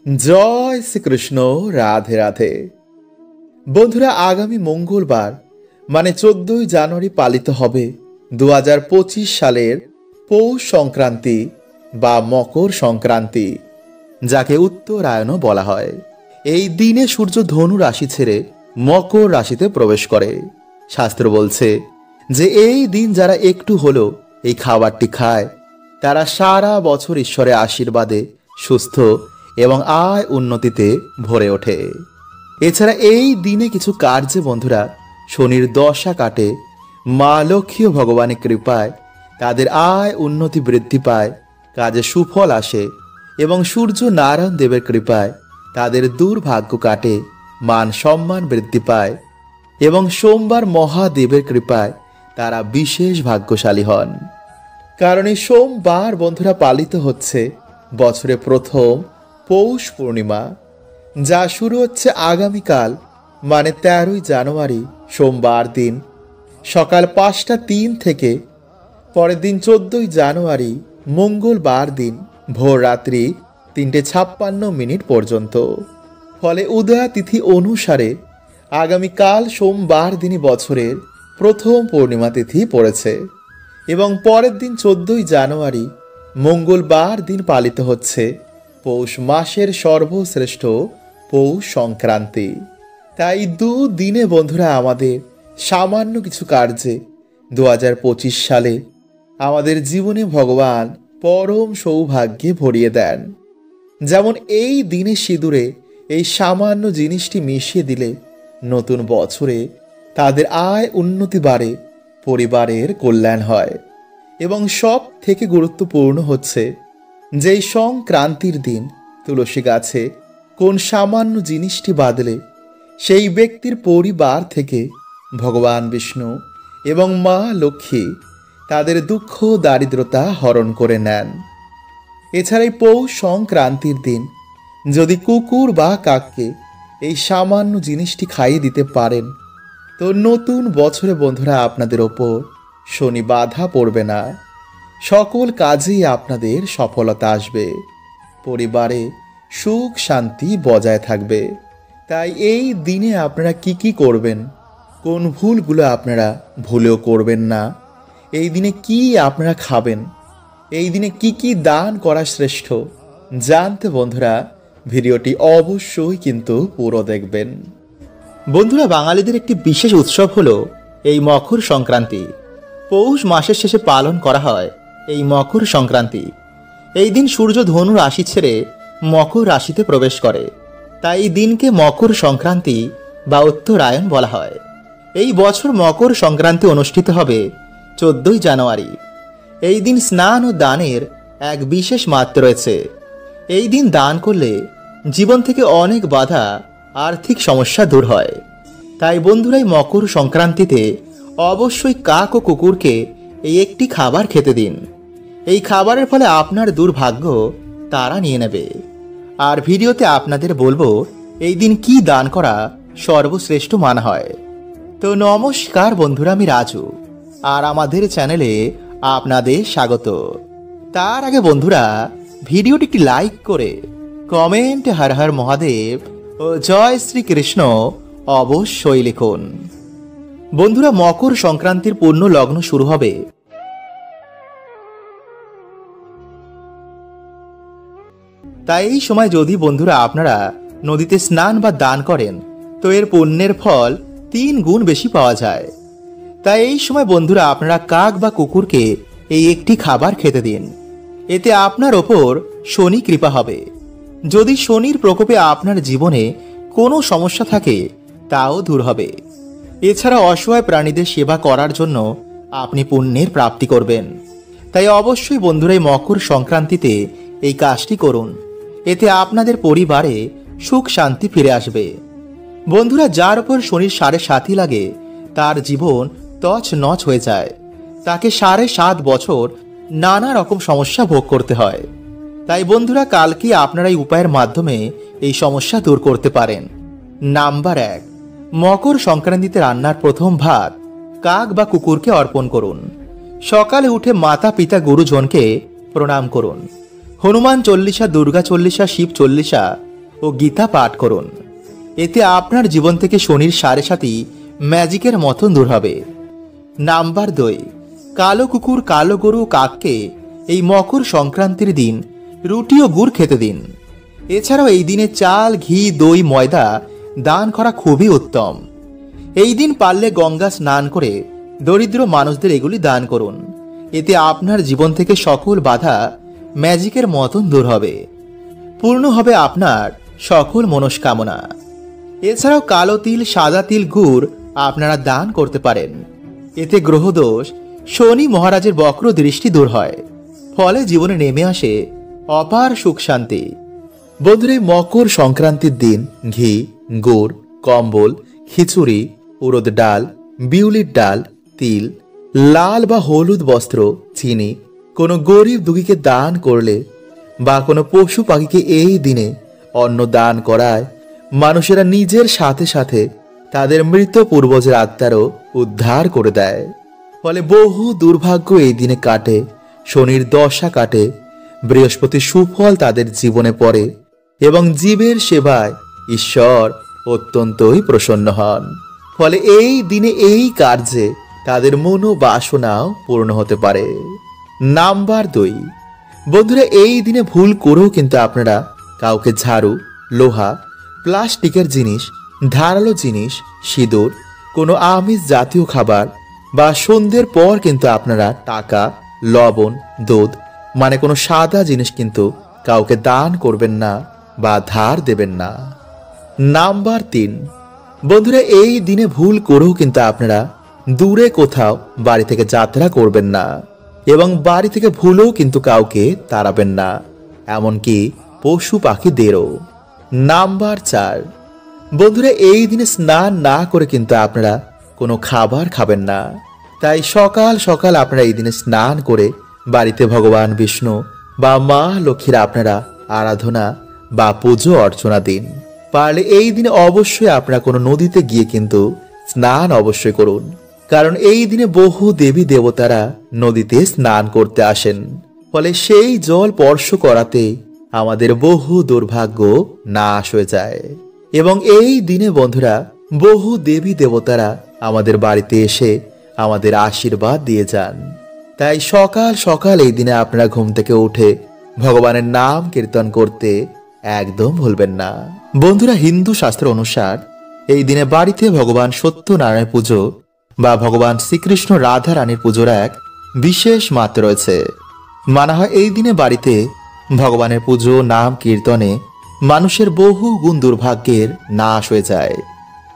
জয় শ্রীকৃষ্ণ। রাধে রাধে। বন্ধুরা, আগামী মঙ্গলবার মানে 14ই জানুয়ারি পালিত হবে 2025 সালের পৌষ সংক্রান্তি বা মকর সংক্রান্তি, যাকে উত্তরায়ণও বলা হয়। এই দিনে সূর্য ধনু রাশি ছেড়ে মকর রাশিতে প্রবেশ করে। শাস্ত্র বলছে যে এই দিন যারা একটু হলো এই খাবারটি খায় তারা সারা বছর ঈশ্বরের আশীর্বাদে সুস্থ এবং আয় উন্নতিতে ভরে ওঠে। এছাড়া এই দিনে কিছু কার্যে বন্ধুরা শনির দশা কাটে, মা লক্ষ্মী ও ভগবানের কৃপায় তাদের আয় উন্নতি বৃদ্ধি পায়, কাজে সুফল আসে এবং সূর্য নারায়ণ দেবের কৃপায় তাদের দুর্ভাগ্য কাটে, মান সম্মান বৃদ্ধি পায় এবং সোমবার মহাদেবের কৃপায় তারা বিশেষ ভাগ্যশালী হন। কারণ এই সোমবার বন্ধুরা পালিত হচ্ছে বছরের প্রথম পৌষ পূর্ণিমা, যা শুরু হচ্ছে আগামীকাল মানে 13ই জানুয়ারি সোমবার দিন সকাল 5টা 3 থেকে পরের দিন 14ই জানুয়ারি মঙ্গলবার দিন ভোর রাত্রি 3:56 পর্যন্ত। ফলে উদয়া তিথি অনুসারে আগামীকাল সোমবার দিনই বছরের প্রথম পূর্ণিমা তিথি পড়েছে এবং পরের দিন 14ই জানুয়ারি মঙ্গলবার দিন পালিত হচ্ছে পৌষ মাসের সর্বশ্রেষ্ঠ পৌষ সংক্রান্তি। তাই দুদিনে বন্ধুরা আমাদের সামান্য কিছু কার্যে 2025 সালে আমাদের জীবনে ভগবান পরম সৌভাগ্যে ভরিয়ে দেন। যেমন এই দিনে সিঁদুরে এই সামান্য জিনিসটি মিশিয়ে দিলে নতুন বছরে তাদের আয় উন্নতি বাড়ে, পরিবারের কল্যাণ হয় এবং সব থেকে গুরুত্বপূর্ণ হচ্ছে যে সংক্রান্তির দিন তুলসী গাছে কোন সামান্য জিনিসটি বাঁধলে সেই ব্যক্তির পরিবার থেকে ভগবান বিষ্ণু এবং মা লক্ষ্মী তাদের দুঃখ দারিদ্রতা হরণ করে নেন। এছাড়াই পৌষ সংক্রান্তির দিন যদি কুকুর বা কাককে এই সামান্য জিনিসটি খাইয়ে দিতে পারেন তো নতুন বছরে বন্ধুরা আপনাদের ওপর শনি বাধা পড়বে না, সকল কাজেই আপনাদের সফলতা আসবে, পরিবারে সুখ শান্তি বজায় থাকবে। তাই এই দিনে আপনারা কি করবেন, কোন ভুলগুলো আপনারা ভুলেও করবেন না, এই দিনে কি আপনারা খাবেন, এই দিনে কি দান করা শ্রেষ্ঠ জানতে বন্ধুরা ভিডিওটি অবশ্যই কিন্তু পুরো দেখবেন। বন্ধুরা, বাঙালিদের একটি বিশেষ উৎসব হলো এই মকর সংক্রান্তি। পৌষ মাসের শেষে পালন করা হয় এই মকর সংক্রান্তি। এই দিন সূর্য ধনু রাশি ছেড়ে মকর রাশিতে প্রবেশ করে, তাই এই দিনকে মকর সংক্রান্তি বা উত্তরায়ণ বলা হয়। এই বছর মকর সংক্রান্তি অনুষ্ঠিত হবে 14ই জানুয়ারি। এই দিন স্নান ও দানের এক বিশেষ মাত্রা রয়েছে। এই দিন দান করলে জীবন থেকে অনেক বাধা, আর্থিক সমস্যা দূর হয়। তাই বন্ধুরাই মকর সংক্রান্তিতে অবশ্যই কাক ও কুকুরকে এই একটি খাবার খেতে দিন। এই খাবারের ফলে আপনার দুর্ভাগ্য তারা নিয়ে নেবে। আর ভিডিওতে আপনাদের বলবো এই দিন কি দান করা সর্বশ্রেষ্ঠ মানা হয়। তো নমস্কার বন্ধুরা, আমি রাজু আর আমাদের চ্যানেলে আপনাদের স্বাগত। তার আগে বন্ধুরা ভিডিওটি একটি লাইক করে কমেন্ট হর হর মহাদেব ও জয় শ্রীকৃষ্ণ অবশ্যই লিখুন। বন্ধুরা, মকর সংক্রান্তির পূর্ণ লগ্ন শুরু হবে তাই এই সময় যদি বন্ধুরা আপনারা নদীতে স্নান বা দান করেন তো এর পুণ্যের ফল 3 গুণ বেশি পাওয়া যায়। তাই এই সময় বন্ধুরা আপনারা কাক বা কুকুরকে এই একটি খাবার খেতে দিন। এতে আপনার ওপর শনি কৃপা হবে। যদি শনির প্রকোপে আপনার জীবনে কোনো সমস্যা থাকে তাও দূর হবে। এছাড়া অসহায় প্রাণীদের সেবা করার জন্য আপনি পুণ্যের প্রাপ্তি করবেন। তাই অবশ্যই বন্ধুরা এই মকর সংক্রান্তিতে এই কাজটি করুন। এতে আপনাদের পরিবারে সুখ শান্তি ফিরে আসবে। বন্ধুরা, যার উপর শনির 7.5 লাগে তার জীবন তছ নছ হয়ে যায়। তাকে 7.5 বছর নানা রকম সমস্যা ভোগ করতে হয়। তাই বন্ধুরা কালকে আপনারা এই উপায়ের মাধ্যমে এই সমস্যা দূর করতে পারেন। নাম্বার 1, মকর সংক্রান্তিতে রান্নার প্রথম ভাত কাক বা কুকুরকে অর্পণ করুন। সকালে উঠে মাতা পিতা গুরুজনকে প্রণাম করুন। হনুমান চল্লিশা, দুর্গা চল্লিশা, শিব চল্লিশা ও গীতা পাঠ করুন। এতে আপনার জীবন থেকে শনির সাড়ে সাতি ম্যাজিকের মতন দূর হবে। নাম্বার 2, কালো কুকুর কালো গরু কাককে এই মকর সংক্রান্তির দিন রুটি ও গুড় খেতে দিন। এছাড়াও এই দিনে চাল, ঘি, দই, ময়দা দান করা খুবই উত্তম। এই দিন পারলে গঙ্গা স্নান করে দরিদ্র মানুষদের এগুলি দান করুন। এতে আপনার জীবন থেকে সকল বাধা ম্যাজিকের মতন দূর হবে, পূর্ণ হবে আপনার সকল মনস্কামনা। এছাড়াও কালো তিল, সাদা তিল, গুড় আপনারা দান করতে পারেন। এতে গ্রহদোষ, শনি মহারাজের বক্র দৃষ্টি দূর হয়, ফলে জীবনে নেমে আসে অপার সুখ শান্তি। বন্ধুরা, মকর সংক্রান্তির দিন ঘি, গুড়, কম্বল, খিচুড়ি, উড়দ ডাল, বিউলির ডাল, তিল, লাল বা হলুদ বস্ত্র, চিনি কোনো গরিব দুঃখীকে দান করলে বা কোনো পশু পাখিকে এই দিনে অন্ন দান করায় মানুষেরা নিজের সাথে সাথে তাদের মৃত পূর্বজের আত্মারও উদ্ধার করে দেয়। ফলে বহু দুর্ভাগ্য এই দিনে কাটে, শনির দশা কাটে, বৃহস্পতির সুফল তাদের জীবনে পড়ে এবং জীবের সেবায় ঈশ্বর অত্যন্তই প্রসন্ন হন। ফলে এই দিনে এই কার্যে তাদের মনোবাসনাও পূর্ণ হতে পারে। নাম্বার 2, বন্ধুরা, এই দিনে ভুল করেও কিন্তু আপনারা কাউকে ঝাড়ু, লোহা, প্লাস্টিকের জিনিস, ধারালো জিনিস, সিঁদুর, কোনো আমিষ জাতীয় খাবার বা সন্ধ্যের পর কিন্তু আপনারা টাকা, লবণ, দুধ মানে কোনো সাদা জিনিস কিন্তু কাউকে দান করবেন না বা ধার দেবেন না। নাম্বার 3, বন্ধুরা, এই দিনে ভুল করেও কিন্তু আপনারা দূরে কোথাও বাড়ি থেকে যাত্রা করবেন না এবং বাড়ি থেকে ভুলেও কিন্তু কাউকে তাড়াবেন না, এমনকি পশু পাখিদেরও। নাম্বার 4, বন্ধুরা, এই দিনে স্নান না করে কিন্তু আপনারা কোনো খাবার খাবেন না। তাই সকাল সকাল আপনারা এই দিনে স্নান করে বাড়িতে ভগবান বিষ্ণু বা মা লক্ষ্মীর আপনারা আরাধনা বা পুজো অর্চনা দিন। পারলে এই দিনে অবশ্যই আপনারা কোনো নদীতে গিয়ে কিন্তু স্নান অবশ্যই করুন, কারণ এই দিনে বহু দেবী দেবতারা নদীতে স্নান করতে আসেন। ফলে সেই জল স্পর্শ করাতে আমাদের বহু দুর্ভাগ্য নাশ হয়ে যায় এবং এই দিনে বন্ধুরা বহু দেবী দেবতারা আমাদের বাড়িতে এসে আমাদের আশীর্বাদ দিয়ে যান। তাই সকাল সকাল এই দিনে আপনারা ঘুম থেকে উঠে ভগবানের নাম কীর্তন করতে একদম ভুলবেন না। বন্ধুরা, হিন্দু শাস্ত্র অনুসার এই দিনে বাড়িতে ভগবান সত্যনারায়ণ পুজো বা ভগবান শ্রীকৃষ্ণ রাধা রানীর পুজোর এক বিশেষ মাত্রা রয়েছে। মানা হয় এই দিনে বাড়িতে ভগবানের পুজো, নাম কীর্তনে মানুষের বহু গুণ দুর্ভাগ্যের নাশ হয়ে যায়।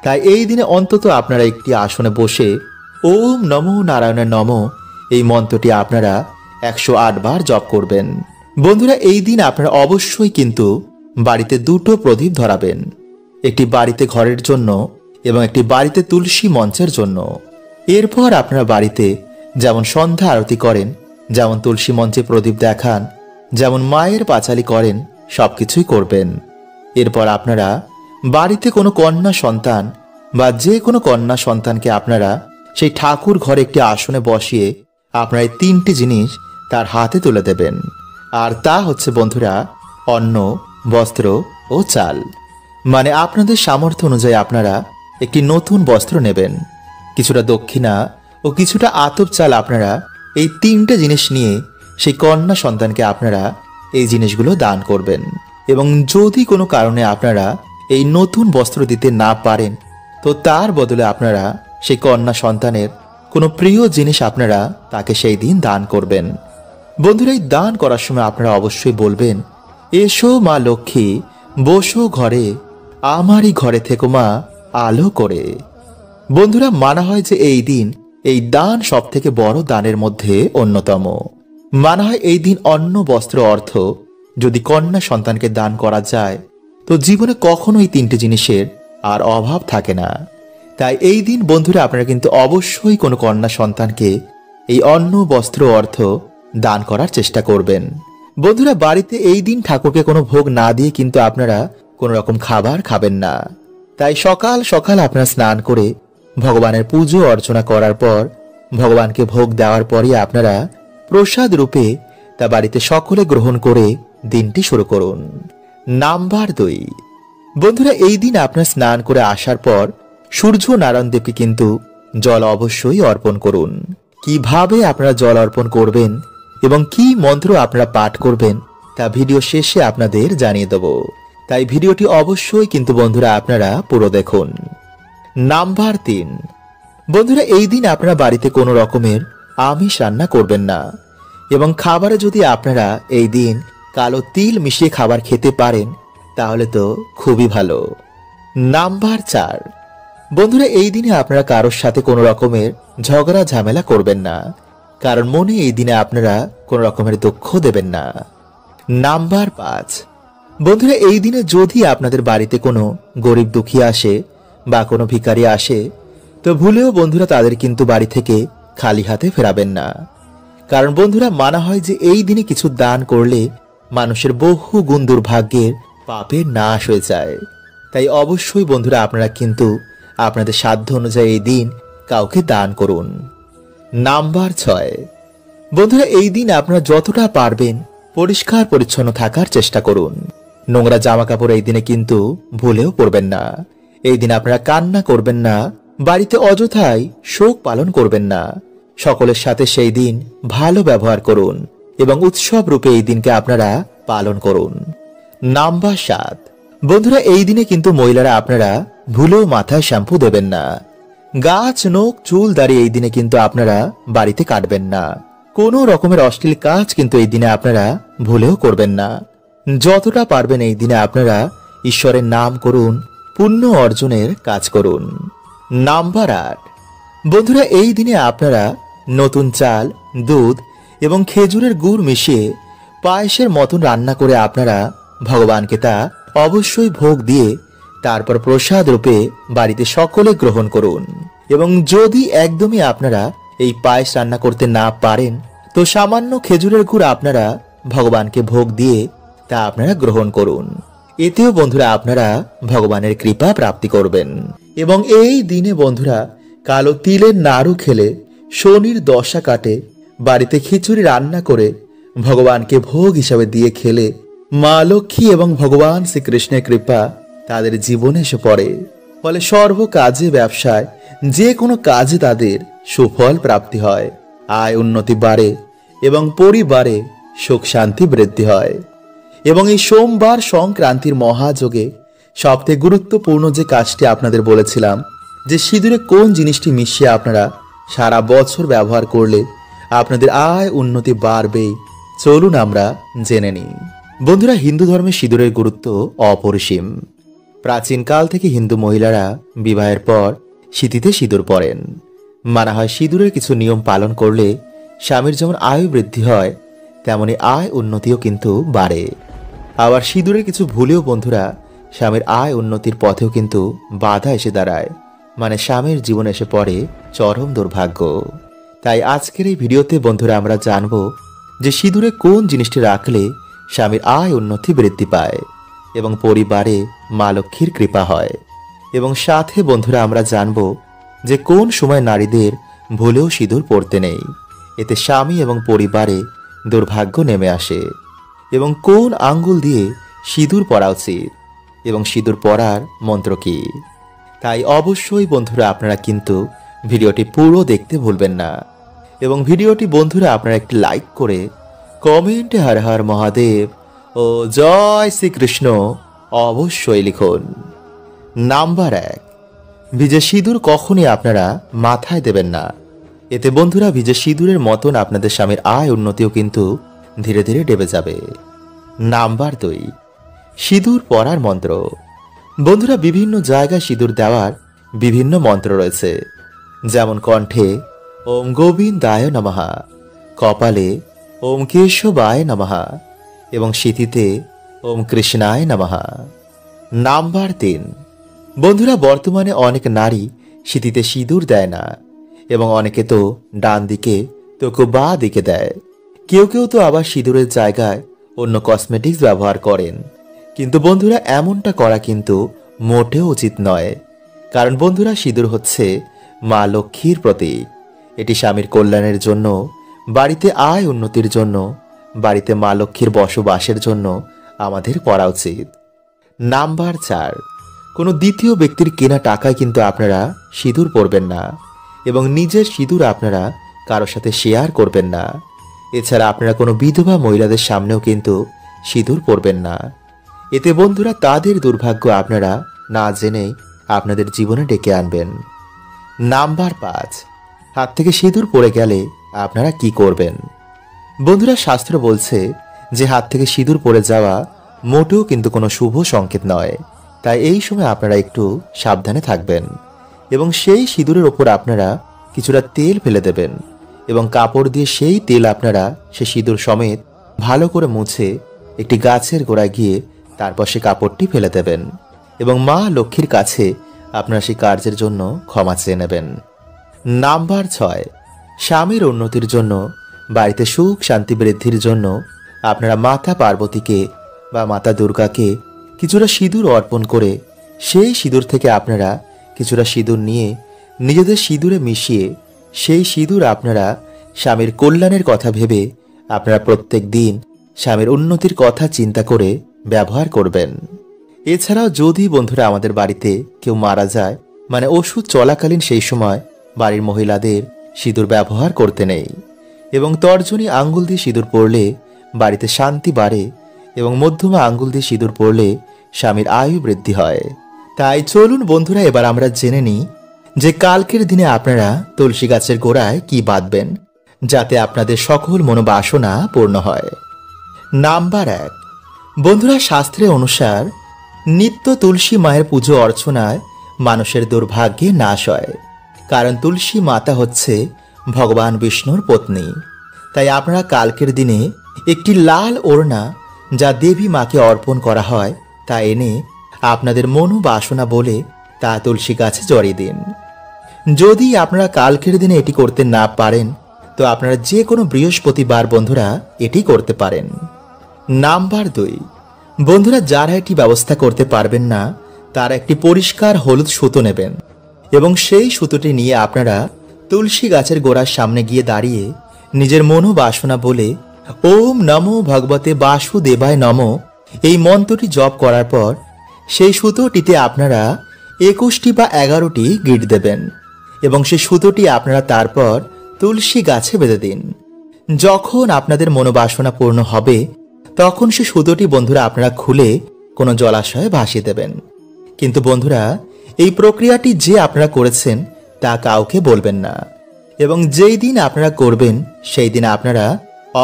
তাই এই দিনে অন্তত আপনারা একটি আসনে বসে ওম নমো নারায়ণের নমঃ এই মন্ত্রটি আপনারা 108 বার জপ করবেন। বন্ধুরা, এই দিন আপনারা অবশ্যই কিন্তু বাড়িতে 2টো প্রদীপ ধরাবেন, একটি বাড়িতে ঘরের জন্য এবং একটি বাড়িতে তুলসী মঞ্চের জন্য। এরপর আপনারা বাড়িতে যেমন সন্ধ্যা আরতি করেন, যেমন তুলসী মঞ্চে প্রদীপ দেখান, যেমন মায়ের পাঁচালি করেন, সবকিছুই করবেন। এরপর আপনারা বাড়িতে কোনো কন্যা সন্তান বা যে কোনো কন্যা সন্তানকে আপনারা সেই ঠাকুর ঘরে একটি আসনে বসিয়ে আপনারা এই 3টি জিনিস তার হাতে তুলে দেবেন। আর তা হচ্ছে বন্ধুরা অন্ন, বস্ত্র ও চাল। মানে আপনাদের সামর্থ্য অনুযায়ী আপনারা একটি নতুন বস্ত্র নেবেন, কিছুটা দক্ষিণা ও কিছুটা আতপ চাল আপনারা এই 3টে জিনিস নিয়ে সেই কন্যা সন্তানকে আপনারা এই জিনিসগুলো দান করবেন। এবং যদি কোনো কারণে আপনারা এই নতুন বস্ত্র দিতে না পারেন তো তার বদলে আপনারা সেই কন্যা সন্তানের কোনো প্রিয় জিনিস আপনারা তাকে সেই দিন দান করবেন। বন্ধুরা, এই দান করার সময় আপনারা অবশ্যই বলবেন, এসো মা লক্ষ্মী বসো ঘরে, আমারই ঘরে থেকো মা আলো করে। বন্ধুরা, মানা হয় যে এই দিন এই দান সব থেকে বড় দানের মধ্যে অন্যতম। মানা হয় এই দিন অন্ন, বস্ত্র, অর্থ যদি কন্যা সন্তানকে দান করা যায় তো জীবনে কখনো এই 3টে জিনিসের আর অভাব থাকে না। তাই এই দিন বন্ধুরা আপনারা কিন্তু অবশ্যই কোনো কন্যা সন্তানকে এই অন্ন, বস্ত্র, অর্থ দান করার চেষ্টা করবেন। বন্ধুরা, বাড়িতে এই দিন ঠাকুরকে কোনো ভোগ না দিয়ে কিন্তু আপনারা কোনো রকম খাবার খাবেন না। তাই সকাল সকাল আপনারা স্নান করে ভগবানের পুজো অর্চনা করার পর ভগবানকে ভোগ দেওয়ার পরই আপনারা প্রসাদ রূপে তা বাড়িতে সকলে গ্রহণ করে দিনটি শুরু করুন। নাম্বার 2, বন্ধুরা, এই দিন আপনার স্নান করে আসার পর সূর্য নারায়ণ দেবকে কিন্তু জল অবশ্যই অর্পণ করুন। কিভাবে আপনারা জল অর্পণ করবেন এবং কি মন্ত্র আপনারা পাঠ করবেন তা ভিডিও শেষে আপনাদের জানিয়ে দেব, তাই ভিডিওটি অবশ্যই কিন্তু বন্ধুরা আপনারা পুরো দেখুন। নাম্বার 3, বন্ধুরা, এই দিন আপনারা বাড়িতে কোনো রকমের আমিষ রান্না করবেন না এবং খাবারে যদি আপনারা এই দিন কালো তিল মিশিয়ে খাবার খেতে পারেন তাহলে তো খুবই ভালো। নাম্বার 4, বন্ধুরা, এই দিনে আপনারা কারোর সাথে কোনো রকমের ঝগড়া ঝামেলা করবেন না, কারণ মনে এই দিনে আপনারা কোনো রকমের দুঃখ দেবেন না। নাম্বার 5, বন্ধুরা, এই দিনে যদি আপনাদের বাড়িতে কোনো গরিব দুঃখী আসে বা কোনো ভিখারি আসে তো ভুলেও বন্ধুরা তাদের কিন্তু বাড়ি থেকে খালি হাতে ফেরাবেন না, কারণ বন্ধুরা মানা হয় যে এই দিনে কিছু দান করলে মানুষের বহু গুণ দুর্ভাগ্যের পাপের নাশ হয়ে যায়। তাই অবশ্যই বন্ধুরা আপনারা কিন্তু আপনাদের সাধ্য অনুযায়ী এই দিন কাউকে দান করুন। নাম্বার 6, বন্ধুরা, এই দিন আপনারা যতটা পারবেন পরিষ্কার পরিচ্ছন্ন থাকার চেষ্টা করুন। নোংরা জামা কাপড় এই দিনে কিন্তু ভুলেও পরবেন না। এই দিন আপনারা কান্না করবেন না, বাড়িতে অযথাই শোক পালন করবেন না। সকলের সাথে সেই দিন ভালো ব্যবহার করুন এবং উৎসব রূপে এই দিনকে আপনারা পালন করুন। নাম্বার 7, বন্ধুরা, এই দিনে কিন্তু মহিলারা আপনারা ভুলেও মাথায় শ্যাম্পু দেবেন না। গাছ, নখ, চুল, দাড়ি এই দিনে কিন্তু আপনারা বাড়িতে কাটবেন না। কোনো রকমের অশ্লীল কাজ কিন্তু এই দিনে আপনারা ভুলেও করবেন না। যতটা পারবেন এই দিনে আপনারা ঈশ্বরের নাম করুন, পুণ্য অর্জনের কাজ করুন। নাম্বার 8, বন্ধুরা, এই দিনে আপনারা নতুন চাল, দুধ এবং খেজুরের গুড় মিশিয়ে পায়েসের মতন রান্না করে আপনারা ভগবানকে তা অবশ্যই ভোগ দিয়ে তারপর প্রসাদ রূপে বাড়িতে সকলে গ্রহণ করুন। এবং যদি একদমই আপনারা এই পায়েস রান্না করতে না পারেন তো সামান্য খেজুরের গুড় আপনারা ভগবানকে ভোগ দিয়ে তা আপনারা গ্রহণ করুন। এতেও বন্ধুরা আপনারা ভগবানের কৃপা প্রাপ্তি করবেন। এবং এই দিনে বন্ধুরা কালো তিলের নাড়ু খেলে শনির দশা কাটে। বাড়িতে খিচুড়ি রান্না করে ভগবানকে ভোগ হিসাবে দিয়ে খেলে মা লক্ষ্মী এবং ভগবান শ্রীকৃষ্ণের কৃপা তাদের জীবনে এসে পড়ে। ফলে সর্ব কাজে, ব্যবসায়, যে কোনো কাজে তাদের সুফল প্রাপ্তি হয়, আয় উন্নতি বাড়ে এবং পরিবারে সুখ শান্তি বৃদ্ধি হয়। এবং এই সোমবার সংক্রান্তির মহাযোগে সবথেকে গুরুত্বপূর্ণ যে কাজটি আপনাদের বলেছিলাম যে সিঁদুরে কোন জিনিসটি মিশিয়ে আপনারা সারা বছর ব্যবহার করলে আপনাদের আয় উন্নতি বাড়বে, চলুন আমরা জেনে নিই। বন্ধুরা, হিন্দু ধর্মে সিঁদুরের গুরুত্ব অপরিসীম। প্রাচীনকাল থেকে হিন্দু মহিলারা বিবাহের পর সিঁথিতে সিঁদুর পরেন। মানা হয় সিঁদুরের কিছু নিয়ম পালন করলে স্বামীর যেমন আয়ু বৃদ্ধি হয় তেমনি আয় উন্নতিও কিন্তু বাড়ে। আবার সিঁদুরের কিছু ভুলেও বন্ধুরা স্বামীর আয় উন্নতির পথেও কিন্তু বাধা এসে দাঁড়ায়, মানে স্বামীর জীবনে এসে পড়ে চরম দুর্ভাগ্য। তাই আজকের এই ভিডিওতে বন্ধুরা আমরা জানব যে সিঁদুরে কোন জিনিসটি রাখলে স্বামীর আয় উন্নতি বৃদ্ধি পায় এবং পরিবারে মা লক্ষ্মীর কৃপা হয়। এবং সাথে বন্ধুরা আমরা জানব যে কোন সময় নারীদের ভুলেও সিঁদুর পরতে নেই, এতে স্বামী এবং পরিবারে দুর্ভাগ্য নেমে আসে। এবং কোন আঙ্গুল দিয়ে সিঁদুর পরা উচিত এবং সিঁদুর পরার মন্ত্র কি। তাই অবশ্যই বন্ধুরা আপনারা কিন্তু ভিডিওটি পুরো দেখতে ভুলবেন না। এবং ভিডিওটি বন্ধুরা আপনারা একটি লাইক করে কমেন্টে হর হর মহাদেব ও জয় শ্রীকৃষ্ণ অবশ্যই লিখুন। নাম্বার 1, ভিজে সিঁদুর কখনই আপনারা মাথায় দেবেন না। এতে বন্ধুরা ভিজে সিঁদুরের মতন আপনাদের স্বামীর আয় উন্নতিও কিন্তু ধীরে ধীরে ডেবে যাবে। নাম্বার 2, সিঁদুর পরার মন্ত্র। বন্ধুরা বিভিন্ন জায়গায় সিঁদুর দেওয়ার বিভিন্ন মন্ত্র রয়েছে, যেমন কণ্ঠে ওম গোবিন্দায় নমঃ, কপালে ওম কেশবায় নমঃ এবং সিঁথিতে ওম কৃষ্ণায় নমঃ। নাম্বার 3, বন্ধুরা বর্তমানে অনেক নারী সিঁথিতে সিঁদুর দেয় না এবং অনেকে তো ডান দিকে তো কেউ বাঁ দিকে দেয়। কেউ কেউ তো আবার সিঁদুরের জায়গায় অন্য কসমেটিক্স ব্যবহার করেন। কিন্তু বন্ধুরা এমনটা করা কিন্তু মোটেও উচিত নয়, কারণ বন্ধুরা সিঁদুর হচ্ছে মা লক্ষ্মীর প্রতীক। এটি স্বামীর কল্যাণের জন্য, বাড়িতে আয় উন্নতির জন্য, বাড়িতে মা লক্ষ্মীর বসবাসের জন্য আমাদের পরা উচিত। নাম্বার 4, কোনো দ্বিতীয় ব্যক্তির কেনা টাকায় কিন্তু আপনারা সিঁদুর পরবেন না এবং নিজের সিঁদুর আপনারা কারোর সাথে শেয়ার করবেন না। এছাড়া আপনারা কোনো বিধবা মহিলাদের সামনেও কিন্তু সিঁদুর পরবেন না। এতে বন্ধুরা তাদের দুর্ভাগ্য আপনারা না জেনেই আপনাদের জীবনে ডেকে আনবেন। নাম্বার 5, হাত থেকে সিঁদুর পড়ে গেলে আপনারা কি করবেন? বন্ধুরা, শাস্ত্র বলছে যে হাত থেকে সিঁদুর পড়ে যাওয়া মোটেও কিন্তু কোনো শুভ সংকেত নয়। তাই এই সময় আপনারা একটু সাবধানে থাকবেন এবং সেই সিঁদুরের ওপর আপনারা কিছুটা তেল ফেলে দেবেন এবং কাপড় দিয়ে সেই তেল আপনারা সে সিঁদুর সমেত ভালো করে মুছে একটি গাছের গোড়ায় গিয়ে তারপর সে কাপড়টি ফেলে দেবেন এবং মা লক্ষ্মীর কাছে আপনারা সেই কার্যের জন্য ক্ষমা চেয়ে নেবেন। নাম্বার 6, স্বামীর উন্নতির জন্য, বাড়িতে সুখ শান্তি বৃদ্ধির জন্য আপনারা মাতা পার্বতীকে বা মাতা দুর্গাকে কিছুটা সিঁদুর অর্পণ করে সেই সিঁদুর থেকে আপনারা কিছুটা সিঁদুর নিয়ে নিজেদের সিঁদুরে মিশিয়ে সেই সিঁদুর আপনারা স্বামীর কল্যাণের কথা ভেবে আপনারা প্রত্যেক দিন স্বামীর উন্নতির কথা চিন্তা করে ব্যবহার করবেন। এছাড়াও যদি বন্ধুরা আমাদের বাড়িতে কেউ মারা যায়, মানে ওষুধ চলাকালীন সেই সময় বাড়ির মহিলাদের সিঁদুর ব্যবহার করতে নেই এবং তর্জনী আঙ্গুল দিয়ে সিঁদুর পরলে বাড়িতে শান্তি বাড়ে এবং মধ্যমা আঙ্গুল দিয়ে সিঁদুর পরলে স্বামীর আয়ু বৃদ্ধি হয়। তাই চলুন বন্ধুরা, এবার আমরা জেনে নিই যে কালকের দিনে আপনারা তুলসী গাছের গোড়ায় কি বাঁধবেন যাতে আপনাদের সকল মনোবাসনা পূর্ণ হয়। নাম্বার 1, বন্ধুরা, শাস্ত্রের অনুসার নিত্য তুলসী মায়ের পুজো অর্চনায় মানুষের দুর্ভাগ্যে নাশ হয়, কারণ তুলসী মাতা হচ্ছে ভগবান বিষ্ণুর পত্নী। তাই আপনারা কালকের দিনে একটি লাল ওড়না যা দেবী মাকে অর্পণ করা হয় তা এনে আপনাদের মনোবাসনা বলে তা তুলসী গাছে জড়িয়ে দিন। যদি আপনারা কালকের দিনে এটি করতে না পারেন তো আপনারা যে কোনো বৃহস্পতিবার বন্ধুরা এটি করতে পারেন। নাম্বার 2, বন্ধুরা, যারা এটি ব্যবস্থা করতে পারবেন না তারা একটি পরিষ্কার হলুদ সুতো নেবেন এবং সেই সুতোটি নিয়ে আপনারা তুলসী গাছের গোড়ার সামনে গিয়ে দাঁড়িয়ে নিজের মনোবাসনা বলে ওম নমো ভগবতে বাসুদেবায় নমঃ এই মন্ত্রটি জপ করার পর সেই সুতোটিতে আপনারা 21টি বা 11টি গিঁট দেবেন এবং সেই সুতোটি আপনারা তারপর তুলসী গাছে বেঁধে দিন। যখন আপনাদের মনোবাসনা পূর্ণ হবে তখন সেই সুতোটি বন্ধুরা আপনারা খুলে কোনো জলাশয়ে ভাসিয়ে দেবেন। কিন্তু বন্ধুরা, এই প্রক্রিয়াটি যে আপনারা করেছেন তা কাউকে বলবেন না এবং যেই দিন আপনারা করবেন সেই দিন আপনারা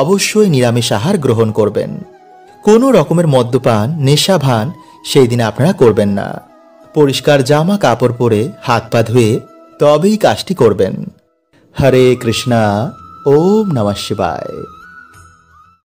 অবশ্যই নিরামিষ আহার গ্রহণ করবেন। কোনো রকমের মদ্যপান, নেশাভান সেই দিন আপনারা করবেন না। পরিষ্কার জামা কাপড় পরে হাত পা ধুয়ে তবেই কাজটি করবেন। হরে কৃষ্ণা। ওম নমঃ শিবায়।